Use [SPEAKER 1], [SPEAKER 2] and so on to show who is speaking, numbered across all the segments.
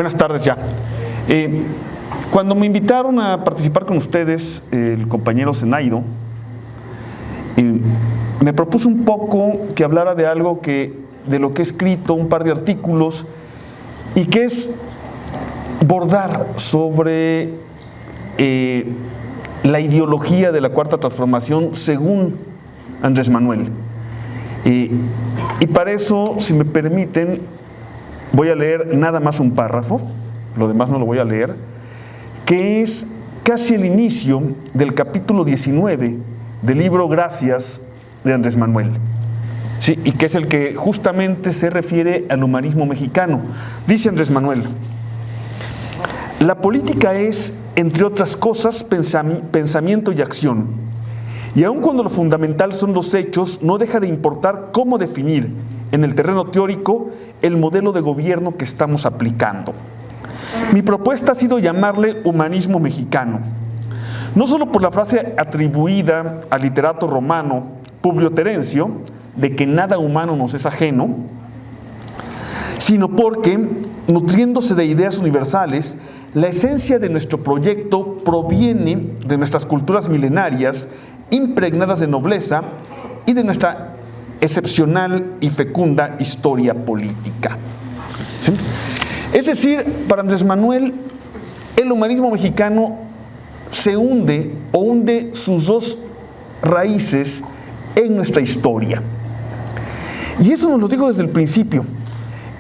[SPEAKER 1] Buenas tardes ya. Cuando me invitaron a participar con ustedes, el compañero Zenaido, me propuso un poco que hablara de algo de lo que he escrito, un par de artículos, y que es bordar sobre la ideología de la Cuarta Transformación según Andrés Manuel. Y para eso, si me permiten, voy a leer nada más un párrafo, lo demás no lo voy a leer, que es casi el inicio del capítulo 19 del libro Gracias de Andrés Manuel, ¿sí? Y que es el que justamente se refiere al humanismo mexicano. Dice Andrés Manuel: la política es, entre otras cosas, pensamiento y acción. Y aun cuando lo fundamental son los hechos, no deja de importar cómo definir en el terreno teórico el modelo de gobierno que estamos aplicando. Mi propuesta ha sido llamarle humanismo mexicano, no solo por la frase atribuida al literato romano Publio Terencio, de que nada humano nos es ajeno, sino porque, nutriéndose de ideas universales, la esencia de nuestro proyecto proviene de nuestras culturas milenarias, impregnadas de nobleza y de nuestra excepcional y fecunda historia política. ¿Sí? Es decir, para Andrés Manuel, el humanismo mexicano se hunde o hunde sus dos raíces en nuestra historia. Y eso nos lo dijo desde el principio.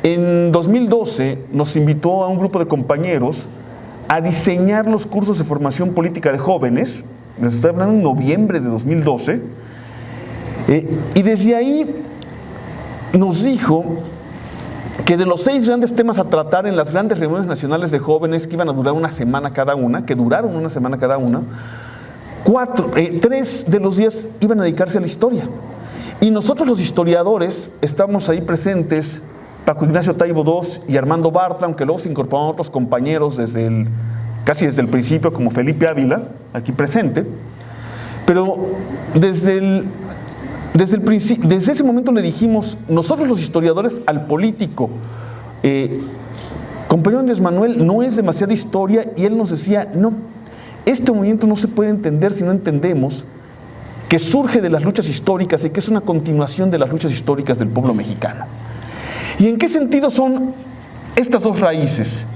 [SPEAKER 1] En 2012 nos invitó a un grupo de compañeros a diseñar los cursos de formación política de jóvenes. Les estoy hablando en noviembre de 2012. Y desde ahí nos dijo que de los 6 grandes temas a tratar en las grandes reuniones nacionales de jóvenes, que iban a durar una semana cada una, que duraron una semana cada una, 3 de los días iban a dedicarse a la historia. Y nosotros los historiadores estamos ahí presentes, Paco Ignacio Taibo II y Armando Bartra, aunque luego se incorporaron otros compañeros casi desde el principio, como Felipe Ávila, aquí presente. Pero desde ese momento le dijimos, nosotros los historiadores, al político, compañero Andrés Manuel, no es demasiada historia, y él nos decía, no, este movimiento no se puede entender si no entendemos que surge de las luchas históricas y que es una continuación de las luchas históricas del pueblo mexicano. ¿Y en qué sentido son estas dos raíces?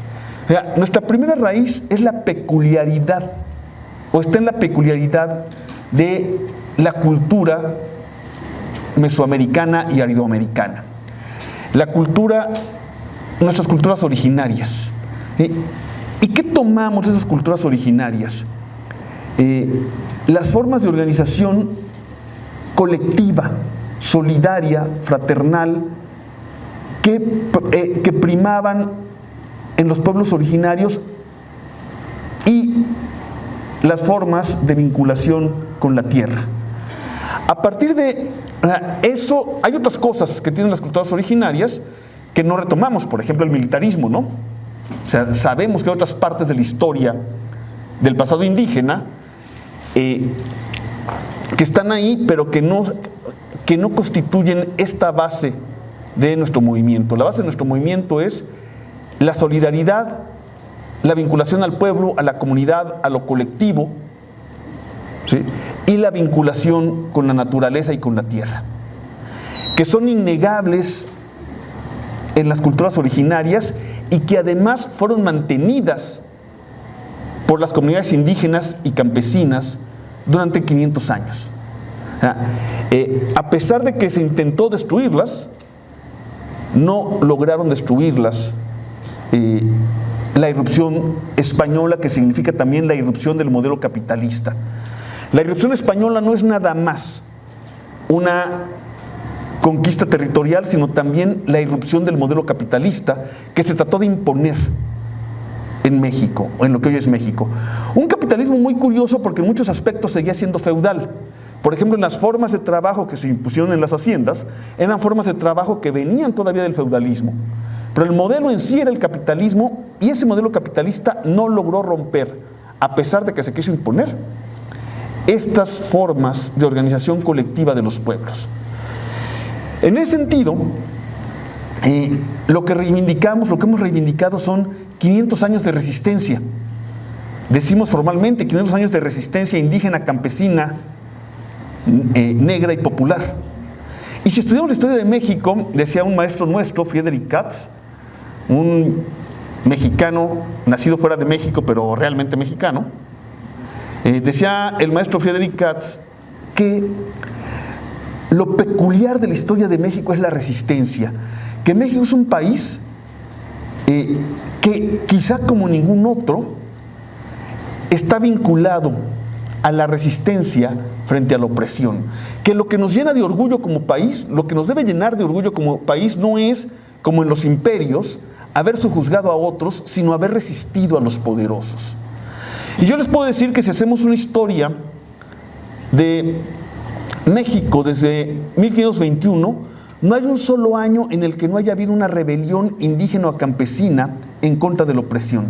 [SPEAKER 1] O sea, nuestra primera raíz es la peculiaridad, o está en la peculiaridad de la cultura mesoamericana y aridoamericana. Nuestras culturas originarias. ¿Y qué tomamos de esas culturas originarias? Las formas de organización colectiva, solidaria, fraternal, que primaban en los pueblos originarios, y las formas de vinculación con la tierra. A partir de eso, hay otras cosas que tienen las culturas originarias que no retomamos, por ejemplo el militarismo, ¿no? O sea, sabemos que hay otras partes de la historia del pasado indígena que están ahí, pero que no constituyen esta base de nuestro movimiento. La base de nuestro movimiento es la solidaridad, la vinculación al pueblo, a la comunidad, a lo colectivo, ¿sí? Y la vinculación con la naturaleza y con la tierra, que son innegables en las culturas originarias y que además fueron mantenidas por las comunidades indígenas y campesinas durante 500 años. A pesar de que se intentó destruirlas, no lograron destruirlas. La irrupción española, que significa también la irrupción del modelo capitalista. La irrupción española no es nada más una conquista territorial, sino también la irrupción del modelo capitalista que se trató de imponer en México, o en lo que hoy es México. Un capitalismo muy curioso porque en muchos aspectos seguía siendo feudal. Por ejemplo, en las formas de trabajo que se impusieron en las haciendas, eran formas de trabajo que venían todavía del feudalismo. Pero el modelo en sí era el capitalismo, y ese modelo capitalista no logró romper, a pesar de que se quiso imponer, estas formas de organización colectiva de los pueblos. En ese sentido, lo que hemos reivindicado son 500 años de resistencia. Decimos formalmente 500 años de resistencia indígena, campesina, negra y popular. Y si estudiamos la historia de México, decía un maestro nuestro, Friedrich Katz, un mexicano nacido fuera de México, pero realmente mexicano, decía el maestro Friedrich Katz que lo peculiar de la historia de México es la resistencia, que México es un país que quizá como ningún otro está vinculado a la resistencia frente a la opresión, que lo que nos llena de orgullo como país, lo que nos debe llenar de orgullo como país no es, como en los imperios, haber sojuzgado a otros, sino haber resistido a los poderosos. Y yo les puedo decir que si hacemos una historia de México desde 1521, no hay un solo año en el que no haya habido una rebelión indígena o campesina en contra de la opresión.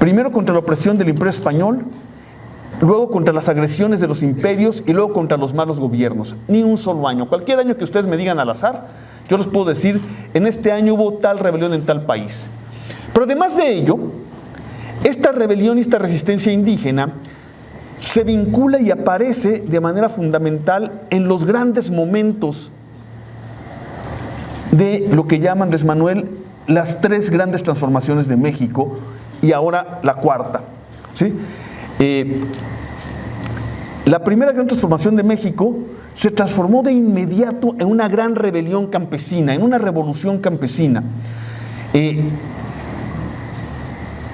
[SPEAKER 1] Primero contra la opresión del Imperio Español, luego contra las agresiones de los imperios y luego contra los malos gobiernos. Ni un solo año. Cualquier año que ustedes me digan al azar, yo les puedo decir, en este año hubo tal rebelión en tal país. Pero además de ello, esta rebelión y esta resistencia indígena se vincula y aparece de manera fundamental en los grandes momentos de lo que llama Andrés Manuel las 3 grandes transformaciones de México y ahora la cuarta, ¿sí? La primera gran transformación de México se transformó de inmediato en una gran rebelión campesina, en una revolución campesina.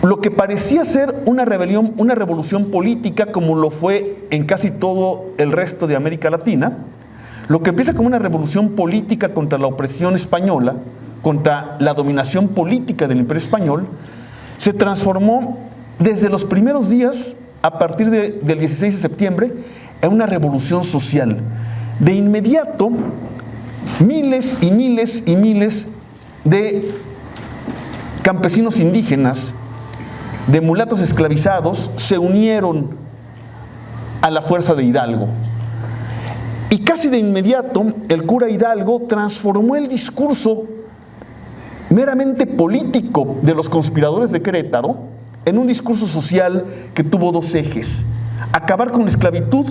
[SPEAKER 1] Lo que parecía ser una revolución política, como lo fue en casi todo el resto de América Latina, lo que empieza como una revolución política contra la opresión española, contra la dominación política del Imperio Español, se transformó desde los primeros días, a partir del 16 de septiembre, en una revolución social. De inmediato, miles y miles y miles de campesinos indígenas, de mulatos esclavizados, se unieron a la fuerza de Hidalgo. Y casi de inmediato, el cura Hidalgo transformó el discurso meramente político de los conspiradores de Querétaro en un discurso social que tuvo 2 ejes: acabar con la esclavitud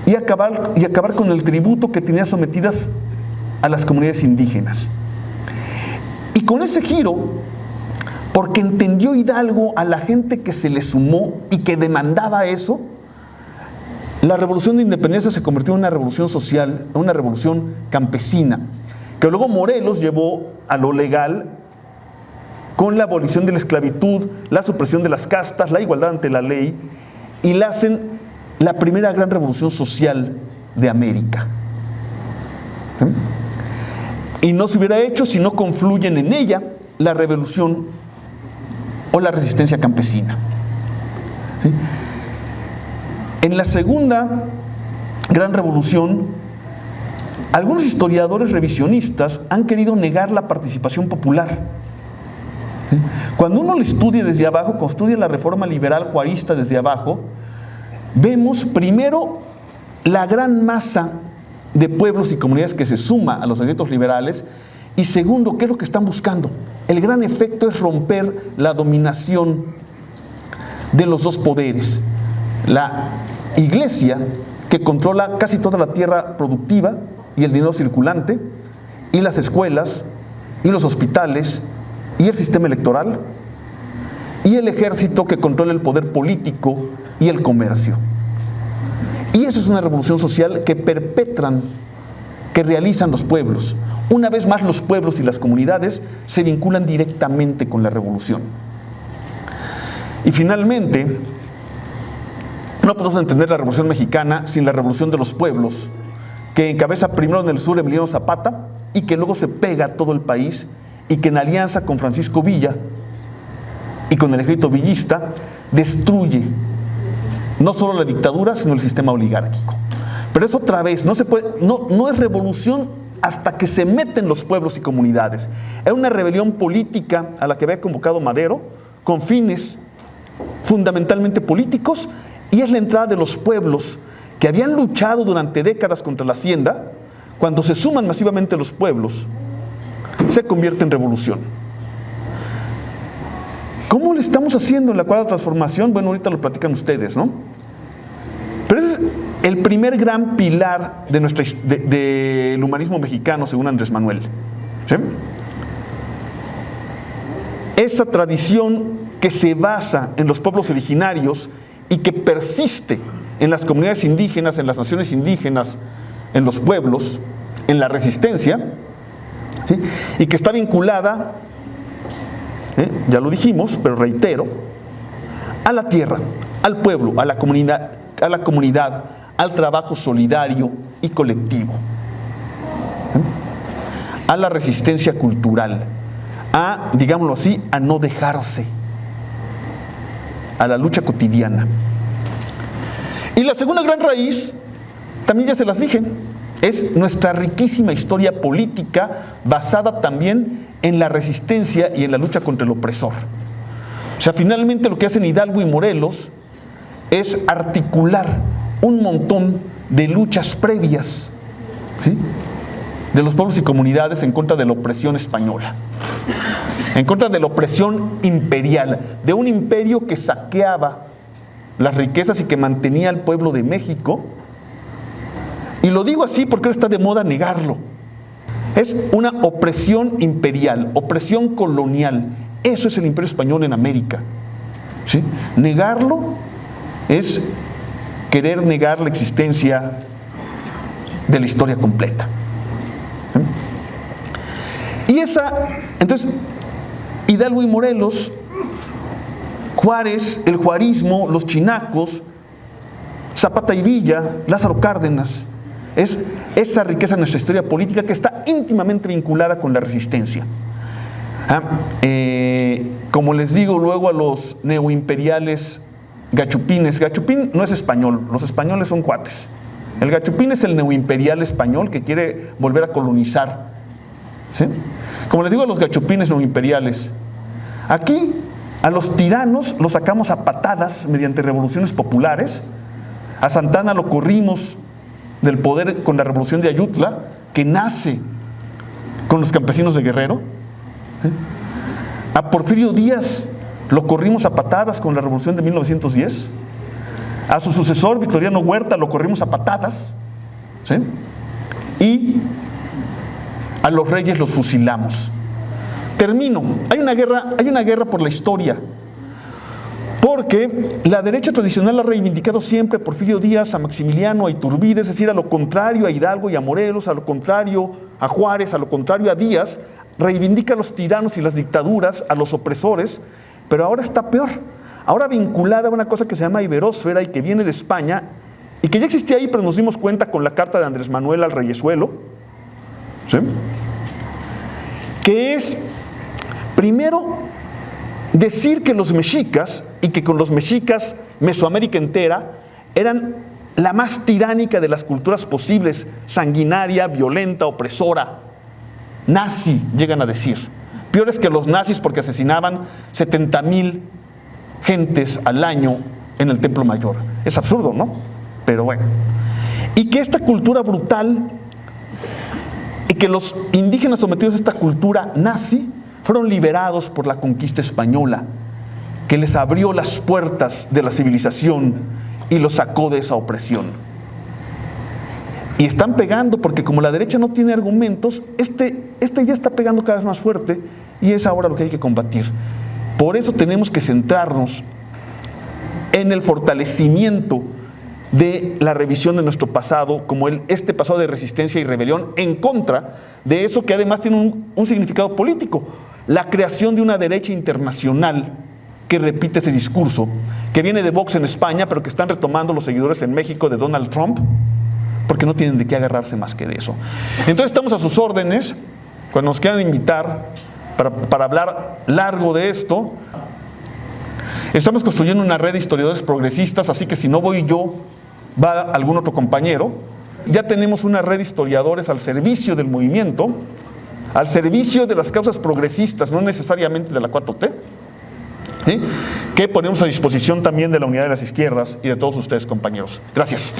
[SPEAKER 1] y acabar con el tributo que tenía sometidas a las comunidades indígenas. Y con ese giro, porque entendió Hidalgo a la gente que se le sumó y que demandaba eso, la revolución de independencia se convirtió en una revolución social, en una revolución campesina, que luego Morelos llevó a lo legal con la abolición de la esclavitud, la supresión de las castas, la igualdad ante la ley, y la hacen la primera gran revolución social de América. Y no se hubiera hecho si no confluyen en ella la revolución o la resistencia campesina. En la segunda gran revolución, algunos historiadores revisionistas han querido negar la participación popular. Cuando uno lo estudia desde abajo, cuando estudia la reforma liberal juarista desde abajo, vemos primero la gran masa de pueblos y comunidades que se suma a los movimientos liberales, y segundo, ¿qué es lo que están buscando? El gran efecto es romper la dominación de los 2 poderes. La iglesia, que controla casi toda la tierra productiva y el dinero circulante, y las escuelas, y los hospitales, y el sistema electoral, y el ejército, que controla el poder político y el comercio. Y eso es una revolución social que perpetran, que realizan los pueblos. Una vez más, los pueblos y las comunidades se vinculan directamente con la revolución. Y finalmente, no podemos entender la Revolución Mexicana sin la revolución de los pueblos, que encabeza primero en el sur Emiliano Zapata y que luego se pega a todo el país, y que en alianza con Francisco Villa y con el ejército villista destruye no solo la dictadura, sino el sistema oligárquico. Pero eso otra vez, no es revolución hasta que se meten los pueblos y comunidades. Es una rebelión política a la que había convocado Madero, con fines fundamentalmente políticos, y es la entrada de los pueblos que habían luchado durante décadas contra la hacienda. Cuando se suman masivamente los pueblos, se convierte en revolución. ¿Cómo le estamos haciendo en la cuarta transformación? Bueno, ahorita lo platican ustedes, ¿no? Pero es el primer gran pilar del humanismo mexicano, según Andrés Manuel. ¿Sí? Esa tradición que se basa en los pueblos originarios y que persiste en las comunidades indígenas, en las naciones indígenas, en los pueblos, en la resistencia, ¿sí? Y que está vinculada, ya lo dijimos, pero reitero, a la tierra, al pueblo, a la comunidad, al trabajo solidario y colectivo, a la resistencia cultural, a, digámoslo así, a no dejarse, a la lucha cotidiana. Y la segunda gran raíz, también ya se las dije, es nuestra riquísima historia política basada también en la resistencia y en la lucha contra el opresor. O sea, finalmente lo que hacen Hidalgo y Morelos es articular un montón de luchas previas, ¿sí?, de los pueblos y comunidades en contra de la opresión española, en contra de la opresión imperial, de un imperio que saqueaba las riquezas y que mantenía al pueblo de México. Y lo digo así porque ahora está de moda negarlo. Es una opresión imperial, opresión colonial. Eso es el Imperio Español en América, ¿sí? Negarlo es querer negar la existencia de la historia completa. Y entonces, Hidalgo y Morelos, Juárez, el juarismo, los chinacos, Zapata y Villa, Lázaro Cárdenas, es esa riqueza de nuestra historia política que está íntimamente vinculada con la resistencia. Como les digo luego a los neoimperiales gachupines, gachupín no es español, los españoles son cuates. El gachupín es el neoimperial español que quiere volver a colonizar, ¿sí? Como les digo a los gachupines neoimperiales, aquí a los tiranos los sacamos a patadas mediante revoluciones populares. A Santana lo corrimos del poder con la revolución de Ayutla, que nace con los campesinos de Guerrero. A Porfirio Díaz lo corrimos a patadas con la revolución de 1910. A su sucesor, Victoriano Huerta, lo corrimos a patadas, ¿sí? Y a los reyes los fusilamos. Termino. Hay una guerra por la historia, porque la derecha tradicional ha reivindicado siempre a Porfirio Díaz, a Maximiliano, a Iturbide, es decir, a lo contrario a Hidalgo y a Morelos, a lo contrario a Juárez, a lo contrario a Díaz, reivindica a los tiranos y las dictaduras, a los opresores, pero ahora está peor. Ahora vinculada a una cosa que se llama iberósfera y que viene de España y que ya existía ahí, pero nos dimos cuenta con la carta de Andrés Manuel al Reyesuelo, ¿sí?, que es, primero, decir que los mexicas, y que con los mexicas Mesoamérica entera, eran la más tiránica de las culturas posibles, sanguinaria, violenta, opresora, nazi, llegan a decir. Peores que los nazis porque asesinaban 70,000 gentes al año en el Templo Mayor. Es absurdo, ¿no? Pero bueno. Y que esta cultura brutal, y que los indígenas sometidos a esta cultura nazi fueron liberados por la conquista española, que les abrió las puertas de la civilización y los sacó de esa opresión. Y están pegando porque como la derecha no tiene argumentos, esta idea está pegando cada vez más fuerte y es ahora lo que hay que combatir. Por eso tenemos que centrarnos en el fortalecimiento de la revisión de nuestro pasado, como este pasado de resistencia y rebelión en contra de eso que además tiene un significado político, la creación de una derecha internacional que repite ese discurso, que viene de Vox en España, pero que están retomando los seguidores en México de Donald Trump, porque no tienen de qué agarrarse más que de eso. Entonces estamos a sus órdenes, cuando nos quieran invitar para hablar largo de esto. Estamos construyendo una red de historiadores progresistas, así que si no voy yo, va algún otro compañero. Ya tenemos una red de historiadores al servicio del movimiento, al servicio de las causas progresistas, no necesariamente de la 4T, ¿sí?, que ponemos a disposición también de la Unidad de las Izquierdas y de todos ustedes, compañeros. Gracias.